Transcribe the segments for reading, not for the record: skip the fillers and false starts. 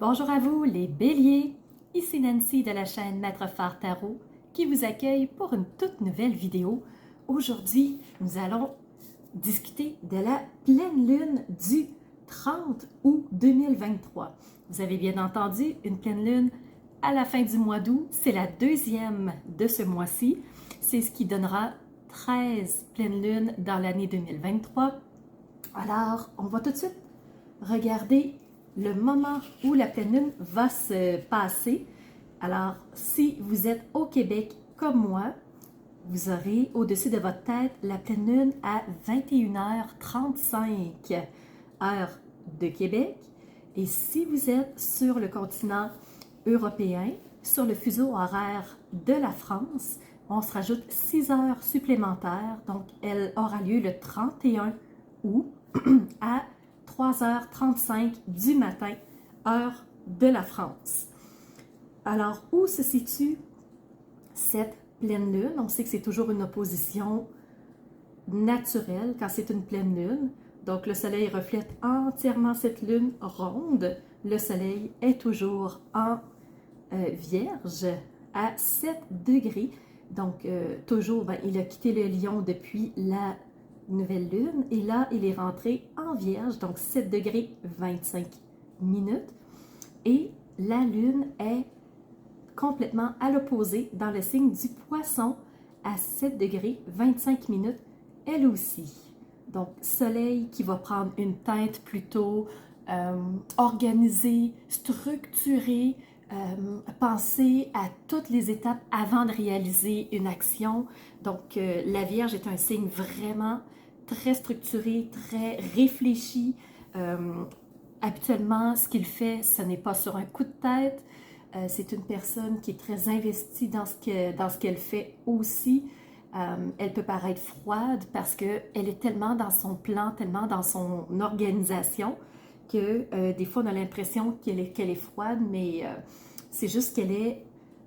Bonjour à vous les béliers, ici Nancy de la chaîne Maître Phare Tarot qui vous accueille pour une toute nouvelle vidéo. Aujourd'hui, nous allons discuter de la pleine lune du 30 août 2023. Vous avez bien entendu, une pleine lune à la fin du mois d'août, c'est la deuxième de ce mois-ci. C'est ce qui donnera 13 pleines lunes dans l'année 2023. Alors, on va tout de suite regarder le moment où la pleine lune va se passer. Alors, si vous êtes au Québec comme moi, vous aurez au-dessus de votre tête la pleine lune à 21h35, heure de Québec. Et si vous êtes sur le continent européen, sur le fuseau horaire de la France, on se rajoute 6 heures supplémentaires. Donc, elle aura lieu le 31 août à 3h35 du matin, heure de la France. Alors, où se situe cette pleine lune? On sait que c'est toujours une opposition naturelle quand c'est une pleine lune. Donc, le soleil reflète entièrement cette lune ronde. Le soleil est toujours en Vierge à 7 degrés. Donc, toujours, il a quitté le Lion depuis la nouvelle lune et là, il est rentré en Vierge, donc 7 degrés 25 minutes. Et la lune est complètement à l'opposé dans le signe du Poisson à 7 degrés 25 minutes, elle aussi. Donc, soleil qui va prendre une teinte plutôt organisée, structurée, penser à toutes les étapes avant de réaliser une action. Donc, la Vierge est un signe vraiment très structuré, très réfléchi. Habituellement, ce qu'il fait, ce n'est pas sur un coup de tête. C'est une personne qui est très investie dans ce qu'elle fait aussi. Elle peut paraître froide parce qu'elle est tellement dans son plan, tellement dans son organisation que des fois on a l'impression qu'elle est froide, mais c'est juste qu'elle est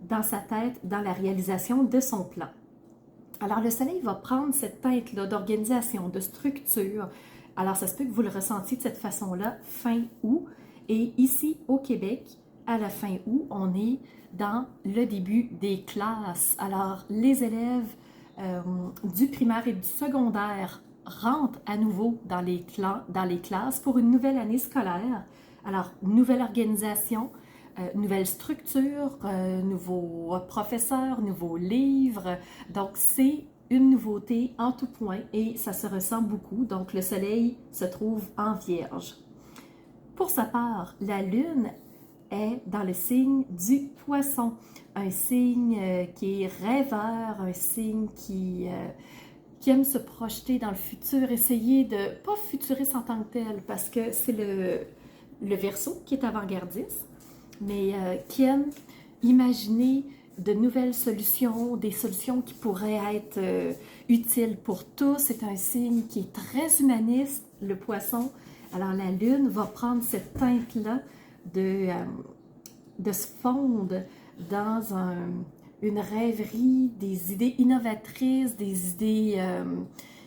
dans sa tête, dans la réalisation de son plan. Alors le soleil va prendre cette teinte-là d'organisation, de structure. Alors ça se peut que vous le ressentiez de cette façon-là fin août. Et ici au Québec, à la fin août, on est dans le début des classes. Alors les élèves du primaire et du secondaire rentrent à nouveau dans les classes pour une nouvelle année scolaire. Alors, nouvelle organisation, nouvelle structure, nouveaux professeurs, nouveaux livres. Donc, c'est une nouveauté en tout point et ça se ressent beaucoup. Donc, le soleil se trouve en Vierge. Pour sa part, la lune est dans le signe du Poisson, un signe qui est rêveur, un signe qui aime se projeter dans le futur, essayer de, pas futuriste en tant que tel, parce que c'est le Verseau qui est avant-gardiste, mais qui aime imaginer de nouvelles solutions, des solutions qui pourraient être utiles pour tous. C'est un signe qui est très humaniste, le Poisson. Alors la Lune va prendre cette teinte-là de se fondre dans une rêverie, des idées innovatrices, des idées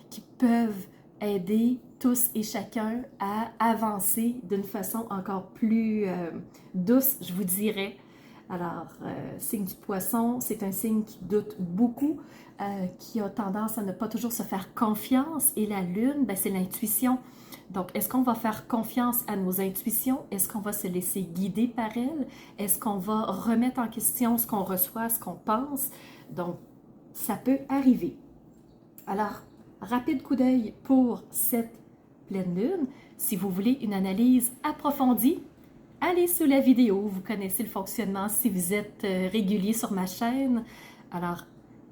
qui peuvent aider tous et chacun à avancer d'une façon encore plus douce, je vous dirais. Alors, signe du Poisson, c'est un signe qui doute beaucoup, qui a tendance à ne pas toujours se faire confiance. Et la Lune, c'est l'intuition. Donc, est-ce qu'on va faire confiance à nos intuitions? Est-ce qu'on va se laisser guider par elles? Est-ce qu'on va remettre en question ce qu'on reçoit, ce qu'on pense? Donc, ça peut arriver. Alors, rapide coup d'œil pour cette pleine lune. Si vous voulez une analyse approfondie, allez sous la vidéo. Vous connaissez le fonctionnement si vous êtes régulier sur ma chaîne. Alors,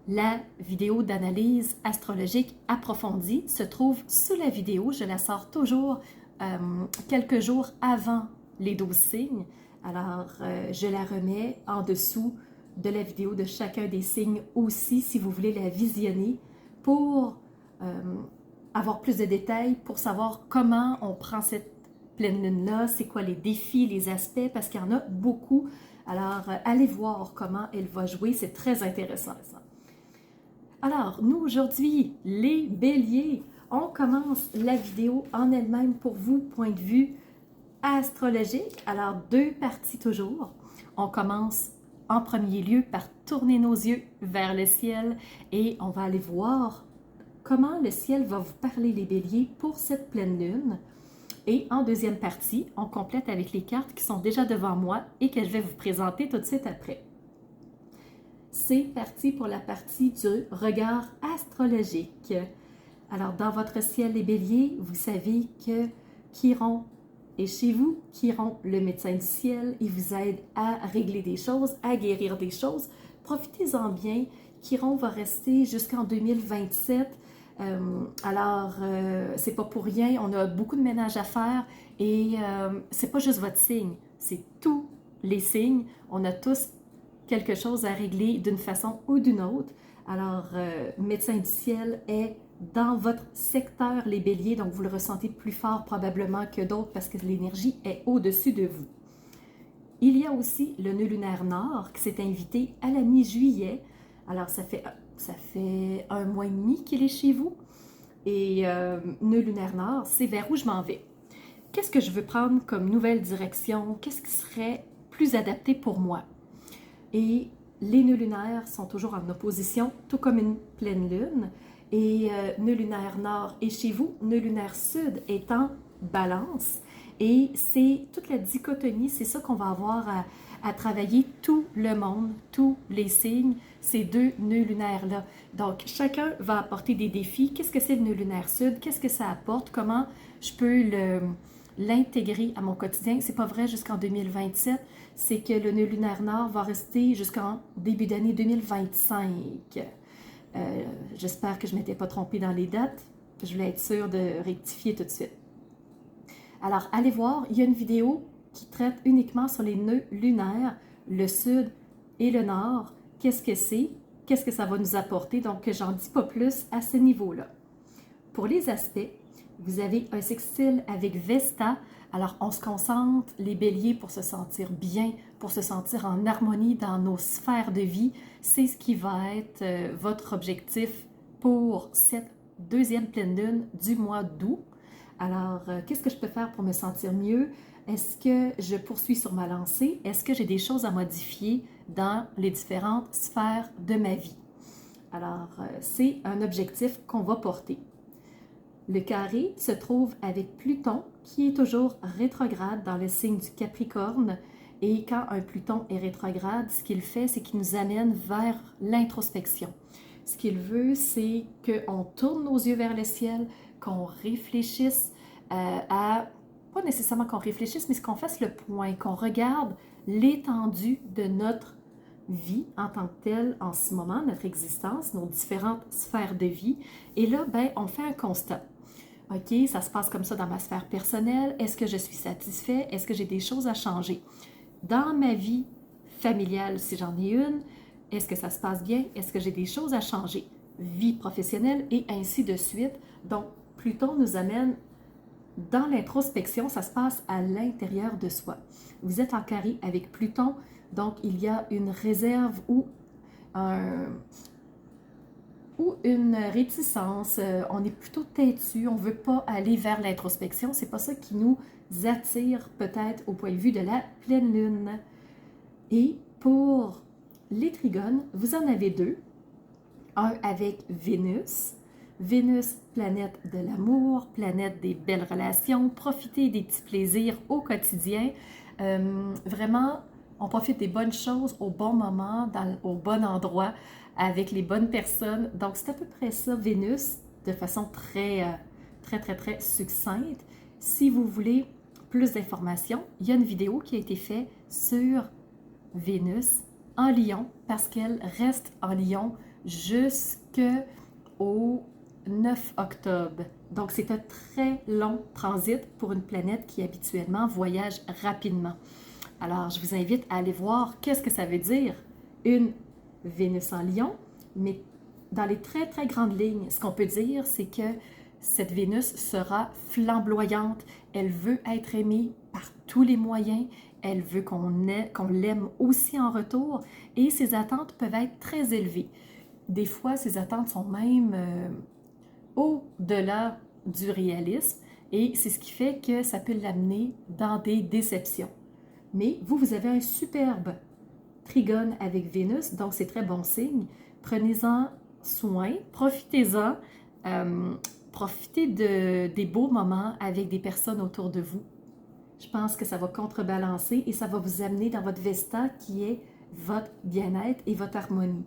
la vidéo d'analyse astrologique approfondie se trouve sous la vidéo. Je la sors toujours quelques jours avant les 12 signes. Alors, je la remets en dessous de la vidéo de chacun des signes aussi, si vous voulez la visionner, pour avoir plus de détails, pour savoir comment on prend cette pleine lune-là, c'est quoi les défis, les aspects, parce qu'il y en a beaucoup. Alors, allez voir comment elle va jouer, c'est très intéressant ça. Alors, nous aujourd'hui, les béliers, on commence la vidéo en elle-même pour vous, point de vue astrologique. Alors, deux parties toujours. On commence en premier lieu par tourner nos yeux vers le ciel et on va aller voir comment le ciel va vous parler, les béliers, pour cette pleine lune. Et en deuxième partie, on complète avec les cartes qui sont déjà devant moi et que je vais vous présenter tout de suite après. C'est parti pour la partie du regard astrologique. Alors, dans votre ciel, les béliers, vous savez que Chiron est chez vous. Chiron, le médecin du ciel, il vous aide à régler des choses, à guérir des choses. Profitez-en bien. Chiron va rester jusqu'en 2027. C'est pas pour rien, on a beaucoup de ménage à faire et c'est pas juste votre signe, c'est tous les signes. On a tous quelque chose à régler d'une façon ou d'une autre. Alors, médecin du ciel est dans votre secteur, les béliers, donc vous le ressentez plus fort probablement que d'autres parce que l'énergie est au-dessus de vous. Il y a aussi le nœud lunaire nord qui s'est invité à la mi-juillet. Alors, ça fait 1 mois et demi qu'il est chez vous. Et nœud lunaire nord, c'est vers où je m'en vais. Qu'est-ce que je veux prendre comme nouvelle direction? Qu'est-ce qui serait plus adapté pour moi? Et les nœuds lunaires sont toujours en opposition, tout comme une pleine lune. Et nœud lunaire nord est chez vous, nœud lunaire sud est en balance. Et c'est toute la dichotomie, c'est ça qu'on va avoir à travailler tout le monde, tous les signes, ces deux nœuds lunaires-là. Donc, chacun va apporter des défis. Qu'est-ce que c'est le nœud lunaire sud? Qu'est-ce que ça apporte? Comment je peux l'intégrer à mon quotidien? C'est pas vrai jusqu'en 2027. C'est que le nœud lunaire nord va rester jusqu'en début d'année 2025. J'espère que je ne m'étais pas trompée dans les dates. Je voulais être sûre de rectifier tout de suite. Alors, allez voir, il y a une vidéo qui traite uniquement sur les nœuds lunaires, le sud et le nord. Qu'est-ce que c'est? Qu'est-ce que ça va nous apporter? Donc, j'en dis pas plus à ce niveau-là. Pour les aspects, vous avez un sextile avec Vesta. Alors, on se concentre, les béliers, pour se sentir bien, pour se sentir en harmonie dans nos sphères de vie. C'est ce qui va être votre objectif pour cette deuxième pleine lune du mois d'août. Alors, qu'est-ce que je peux faire pour me sentir mieux? Est-ce que je poursuis sur ma lancée? Est-ce que j'ai des choses à modifier dans les différentes sphères de ma vie? Alors, c'est un objectif qu'on va porter. Le carré se trouve avec Pluton, qui est toujours rétrograde dans le signe du Capricorne. Et quand un Pluton est rétrograde, ce qu'il fait, c'est qu'il nous amène vers l'introspection. Ce qu'il veut, c'est qu'on tourne nos yeux vers le ciel, qu'on réfléchisse pas nécessairement qu'on réfléchisse, mais qu'on fasse le point, qu'on regarde l'étendue de notre vie en tant que telle en ce moment, notre existence, nos différentes sphères de vie. Et là, on fait un constat. OK, ça se passe comme ça dans ma sphère personnelle. Est-ce que je suis satisfait? Est-ce que j'ai des choses à changer? Dans ma vie familiale, si j'en ai une, est-ce que ça se passe bien? Est-ce que j'ai des choses à changer? Vie professionnelle et ainsi de suite. Donc, Pluton nous amène dans l'introspection, ça se passe à l'intérieur de soi. Vous êtes en carré avec Pluton, donc il y a une réserve ou une réticence. On est plutôt têtu, on ne veut pas aller vers l'introspection. C'est pas ça qui nous attire peut-être au point de vue de la pleine lune. Et pour les trigones, vous en avez deux. Un avec Vénus. Vénus, planète de l'amour, planète des belles relations, profitez des petits plaisirs au quotidien. Vraiment, on profite des bonnes choses au bon moment, au bon endroit, avec les bonnes personnes. Donc, c'est à peu près ça, Vénus, de façon très succincte. Si vous voulez plus d'informations, il y a une vidéo qui a été faite sur Vénus en Lion, parce qu'elle reste en Lion jusqu'au 9 octobre. Donc, c'est un très long transit pour une planète qui habituellement voyage rapidement. Alors, je vous invite à aller voir qu'est-ce que ça veut dire une Vénus en Lion, mais dans les très grandes lignes, ce qu'on peut dire, c'est que cette Vénus sera flamboyante. Elle veut être aimée par tous les moyens. Elle veut qu'on l'aime aussi en retour. Et ses attentes peuvent être très élevées. Des fois, ces attentes sont même au-delà du réalisme. Et c'est ce qui fait que ça peut l'amener dans des déceptions. Mais vous avez un superbe trigone avec Vénus, donc c'est très bon signe. Prenez-en soin, profitez-en, euh, profitez des beaux moments avec des personnes autour de vous. Je pense que ça va contrebalancer et ça va vous amener dans votre Vesta qui est votre bien-être et votre harmonie.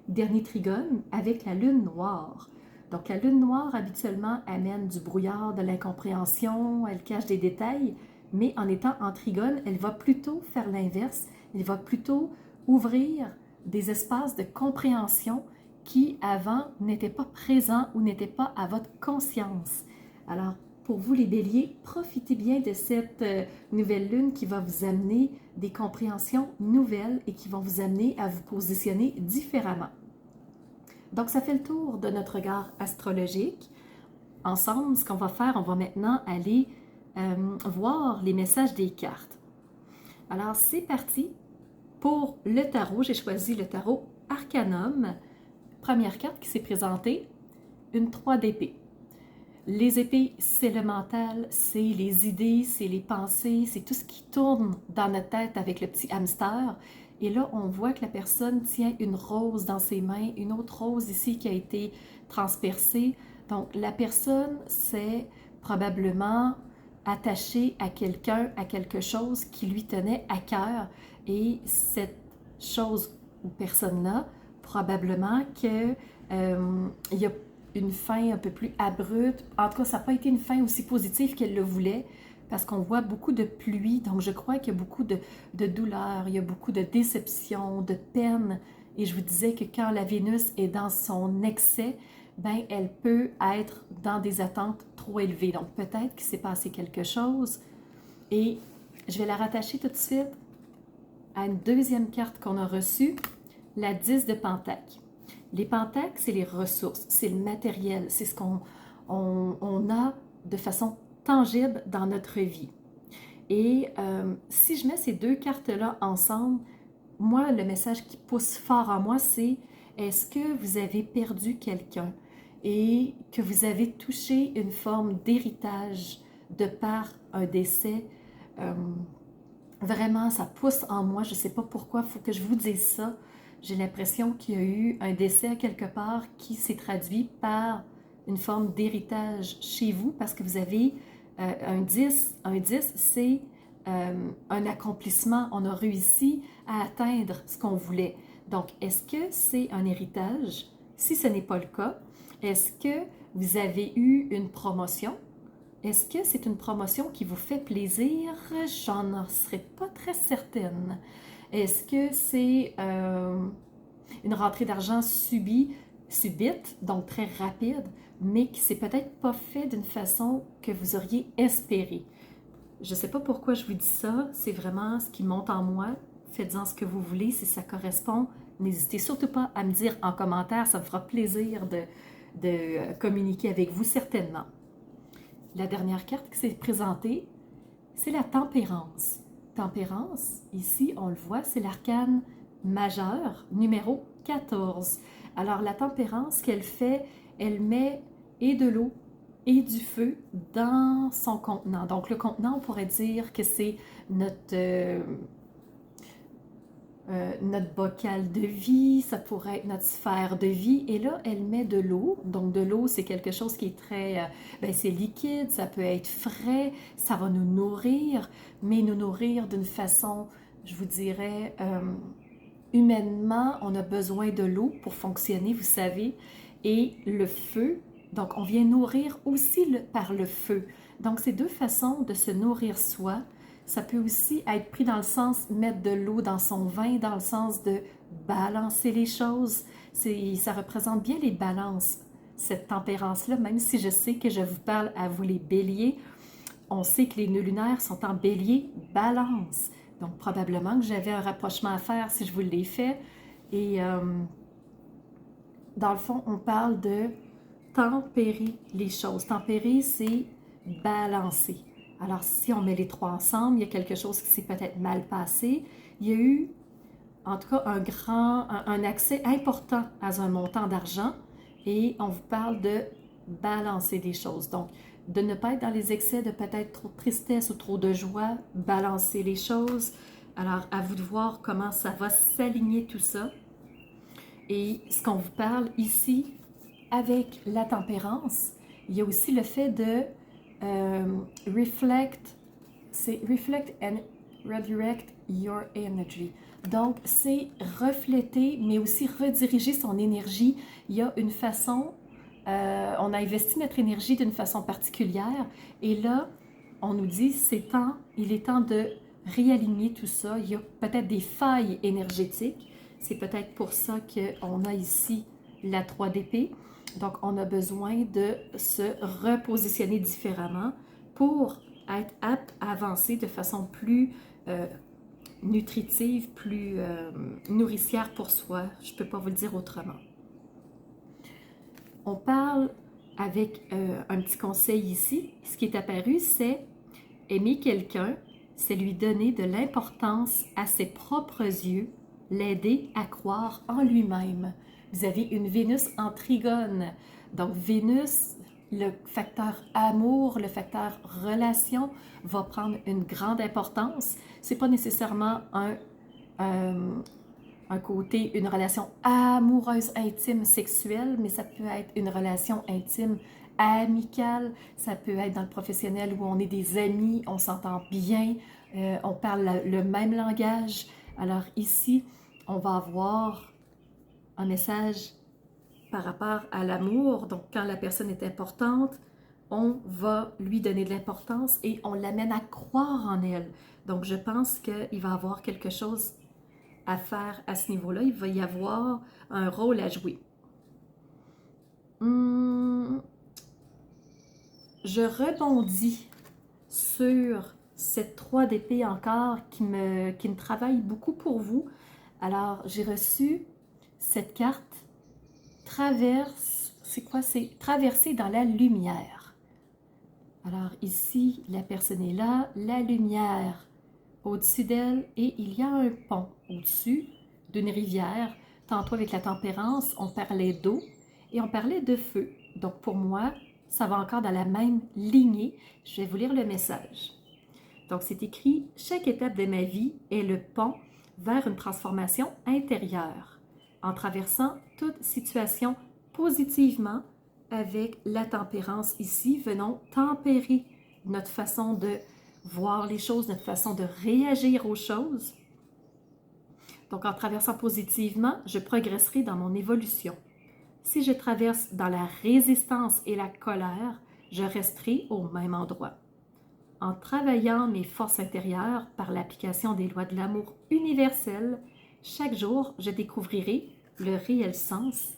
Dernier trigone avec la lune noire. Donc la lune noire habituellement amène du brouillard, de l'incompréhension, elle cache des détails, mais en étant en trigone, elle va plutôt faire l'inverse, elle va plutôt ouvrir des espaces de compréhension qui avant n'étaient pas présents ou n'étaient pas à votre conscience. Alors pour vous les béliers, profitez bien de cette nouvelle lune qui va vous amener des compréhensions nouvelles et qui vont vous amener à vous positionner différemment. Donc, ça fait le tour de notre regard astrologique. Ensemble, ce qu'on va faire, on va maintenant aller voir les messages des cartes. Alors, c'est parti pour le tarot. J'ai choisi le tarot Arcanum. Première carte qui s'est présentée, une 3 d'épée. Les épées, c'est le mental, c'est les idées, c'est les pensées, c'est tout ce qui tourne dans notre tête avec le petit hamster. Et là, on voit que la personne tient une rose dans ses mains, une autre rose ici qui a été transpercée. Donc, la personne s'est probablement attachée à quelqu'un, à quelque chose qui lui tenait à cœur. Et cette chose ou personne-là, probablement qu'il y a une fin un peu plus abrupte. En tout cas, ça n'a pas été une fin aussi positive qu'elle le voulait parce qu'on voit beaucoup de pluie. Donc, je crois qu'il y a beaucoup de douleur, il y a beaucoup de déception, de peine. Et je vous disais que quand la Vénus est dans son excès, ben, elle peut être dans des attentes trop élevées. Donc, peut-être qu'il s'est passé quelque chose. Et je vais la rattacher tout de suite à une deuxième carte qu'on a reçue, la 10 de Pentacle. Les pentacles, c'est les ressources, c'est le matériel, c'est ce qu'on a de façon tangible dans notre vie. Et si je mets ces deux cartes-là ensemble, moi, le message qui pousse fort en moi, c'est est-ce que vous avez perdu quelqu'un et que vous avez touché une forme d'héritage de par un décès? Vraiment, ça pousse en moi, je ne sais pas pourquoi, il faut que je vous dise ça. J'ai l'impression qu'il y a eu un décès quelque part qui s'est traduit par une forme d'héritage chez vous parce que vous avez un 10. Un 10, c'est un accomplissement. On a réussi à atteindre ce qu'on voulait. Donc, est-ce que c'est un héritage? Si ce n'est pas le cas, est-ce que vous avez eu une promotion? Est-ce que c'est une promotion qui vous fait plaisir? J'en serais pas très certaine. Est-ce que c'est une rentrée d'argent subite, donc très rapide, mais qui s'est peut-être pas fait d'une façon que vous auriez espéré? Je ne sais pas pourquoi je vous dis ça, c'est vraiment ce qui monte en moi. Faites-en ce que vous voulez, si ça correspond. N'hésitez surtout pas à me dire en commentaire, ça me fera plaisir de communiquer avec vous certainement. La dernière carte qui s'est présentée, c'est la tempérance. Tempérance, ici, on le voit, c'est l'arcane majeur, numéro 14. Alors, la tempérance qu'elle fait, elle met et de l'eau et du feu dans son contenant. Donc, le contenant, on pourrait dire que c'est notre bocal de vie, ça pourrait être notre sphère de vie. Et là, elle met de l'eau. Donc, de l'eau, c'est quelque chose qui est très... c'est liquide, ça peut être frais, ça va nous nourrir, mais nous nourrir d'une façon, je vous dirais, humainement, on a besoin de l'eau pour fonctionner, vous savez. Et le feu, donc on vient nourrir aussi par le feu. Donc, c'est deux façons de se nourrir soi. Ça peut aussi être pris dans le sens mettre de l'eau dans son vin, dans le sens de balancer les choses. Ça représente bien les balances, cette tempérance-là, même si je sais que je vous parle à vous les béliers. On sait que les nœuds lunaires sont en bélier balance. Donc, probablement que j'avais un rapprochement à faire si je vous l'ai fait. Et dans le fond, on parle de tempérer les choses. Tempérer, c'est balancer. Alors, si on met les trois ensemble, il y a quelque chose qui s'est peut-être mal passé. Il y a eu, en tout cas, un accès important à un montant d'argent et on vous parle de balancer des choses. Donc, de ne pas être dans les excès de peut-être trop de tristesse ou trop de joie, balancer les choses. Alors, à vous de voir comment ça va s'aligner tout ça. Et ce qu'on vous parle ici, avec la tempérance, il y a aussi le fait de reflect and redirect your energy. Donc, c'est refléter, mais aussi rediriger son énergie. Il y a une façon, on a investi notre énergie d'une façon particulière, et là, on nous dit, il est temps de réaligner tout ça. Il y a peut-être des failles énergétiques. C'est peut-être pour ça qu'on a ici la 3 d'épée. Donc, on a besoin de se repositionner différemment pour être apte à avancer de façon plus nutritive, plus nourricière pour soi. Je ne peux pas vous le dire autrement. On parle avec un petit conseil ici. Ce qui est apparu, c'est aimer quelqu'un, c'est lui donner de l'importance à ses propres yeux, l'aider à croire en lui-même. Vous avez une Vénus en trigone. Donc Vénus, le facteur amour, le facteur relation va prendre une grande importance. C'est pas nécessairement un côté, une relation amoureuse, intime, sexuelle, mais ça peut être une relation intime, amicale, ça peut être dans le professionnel où on est des amis, on s'entend bien, on parle le même langage. Alors ici, on va avoir un message par rapport à l'amour. Donc quand la personne est importante, on va lui donner de l'importance et on l'amène à croire en elle. Donc je pense qu'il va y avoir quelque chose à faire à ce niveau-là. Il va y avoir un rôle à jouer. Je rebondis sur cette 3 d'épée encore qui me travaille beaucoup pour vous. Alors, j'ai reçu cette carte c'est quoi? C'est traverser dans la lumière. Alors ici, la personne est là, la lumière au-dessus d'elle, et il y a un pont au-dessus d'une rivière. Tantôt avec la tempérance, on parlait d'eau et on parlait de feu. Donc pour moi, ça va encore dans la même lignée. Je vais vous lire le message. Donc c'est écrit « Chaque étape de ma vie est le pont vers une transformation intérieure, en traversant toute situation positivement avec la tempérance ici. Venons tempérer notre façon de voir les choses, notre façon de réagir aux choses. Donc, en traversant positivement, je progresserai dans mon évolution. Si je traverse dans la résistance et la colère, je resterai au même endroit. En travaillant mes forces intérieures par l'application des lois de l'amour universel, chaque jour, je découvrirai le réel sens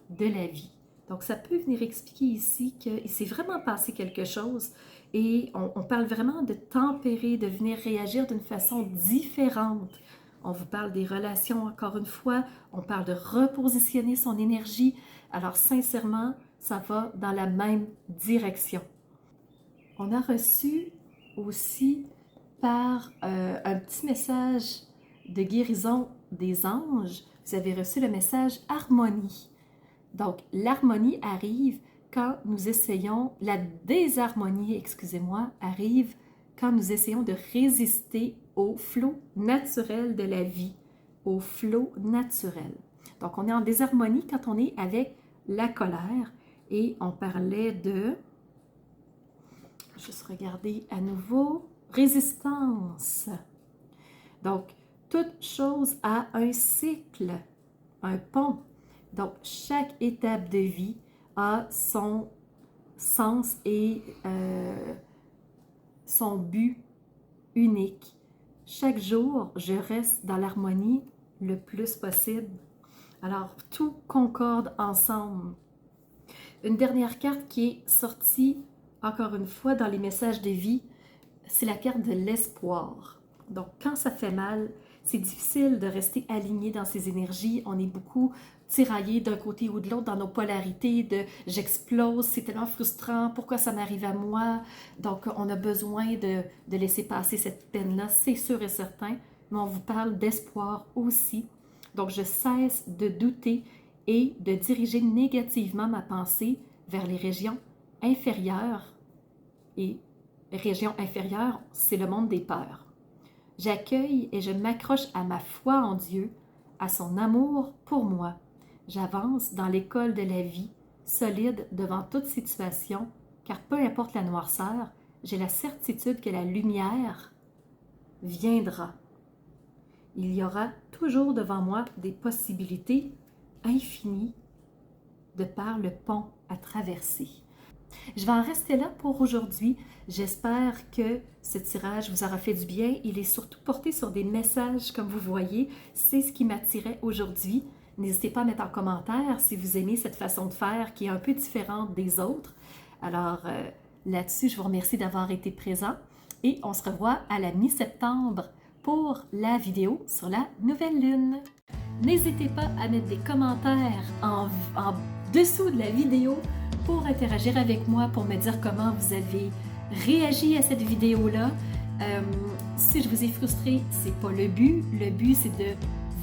de la vie. Donc, ça peut venir expliquer ici qu'il s'est vraiment passé quelque chose et on parle vraiment de tempérer, de venir réagir d'une façon différente. On vous parle des relations encore une fois, on parle de repositionner son énergie. Alors, sincèrement, ça va dans la même direction. On a reçu aussi par un petit message de guérison des anges, vous avez reçu le message harmonie. Donc, l'harmonie arrive quand nous essayons, la désharmonie, excusez-moi, arrive quand nous essayons de résister au flot naturel de la vie, au flot naturel. Donc, on est en désharmonie quand on est avec la colère et on parlait de, juste regarder à nouveau, résistance. Donc, toute chose a un cycle, un pont. Donc, chaque étape de vie a son sens et son but unique. Chaque jour, je reste dans l'harmonie le plus possible. Alors, tout concorde ensemble. Une dernière carte qui est sortie, encore une fois, dans les messages de vie, c'est la carte de l'espoir. Donc, quand ça fait mal, c'est difficile de rester aligné dans ses énergies. On est beaucoup tiraillé d'un côté ou de l'autre dans nos polarités de « j'explose, c'est tellement frustrant, pourquoi ça m'arrive à moi? » Donc, on a besoin de laisser passer cette peine-là, c'est sûr et certain, mais on vous parle d'espoir aussi. Donc, je cesse de douter et de diriger négativement ma pensée vers les régions inférieures Et région inférieure, c'est le monde des peurs. J'accueille et je m'accroche à ma foi en Dieu, à son amour pour moi. J'avance dans l'école de la vie, solide devant toute situation, car peu importe la noirceur, j'ai la certitude que la lumière viendra. Il y aura toujours devant moi des possibilités infinies de par le pont à traverser. Je vais en rester là pour aujourd'hui. J'espère que ce tirage vous aura fait du bien. Il est surtout porté sur des messages, comme vous voyez. C'est ce qui m'attirait aujourd'hui. N'hésitez pas à mettre en commentaire si vous aimez cette façon de faire qui est un peu différente des autres. Alors là-dessus, je vous remercie d'avoir été présent et on se revoit à la mi-septembre pour la vidéo sur la nouvelle lune. N'hésitez pas à mettre des commentaires en dessous de la vidéo pour interagir avec moi, pour me dire comment vous avez réagi à cette vidéo-là. Si je vous ai frustré, c'est pas le but. Le but, c'est de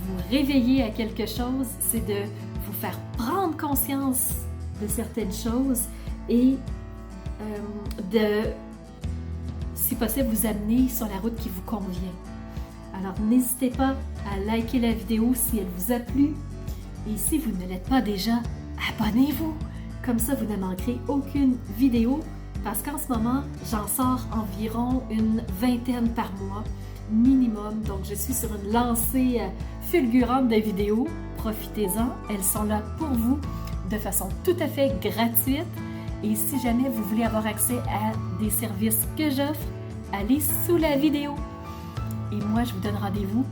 vous réveiller à quelque chose, c'est de vous faire prendre conscience de certaines choses et de, si possible, vous amener sur la route qui vous convient. Alors, n'hésitez pas à liker la vidéo si elle vous a plu. Et si vous ne l'êtes pas déjà, abonnez-vous. Comme ça, vous ne manquerez aucune vidéo parce qu'en ce moment, j'en sors environ une vingtaine par mois minimum. Donc, je suis sur une lancée fulgurante de vidéos. Profitez-en, elles sont là pour vous de façon tout à fait gratuite. Et si jamais vous voulez avoir accès à des services que j'offre, allez sous la vidéo. Et moi, je vous donne rendez-vous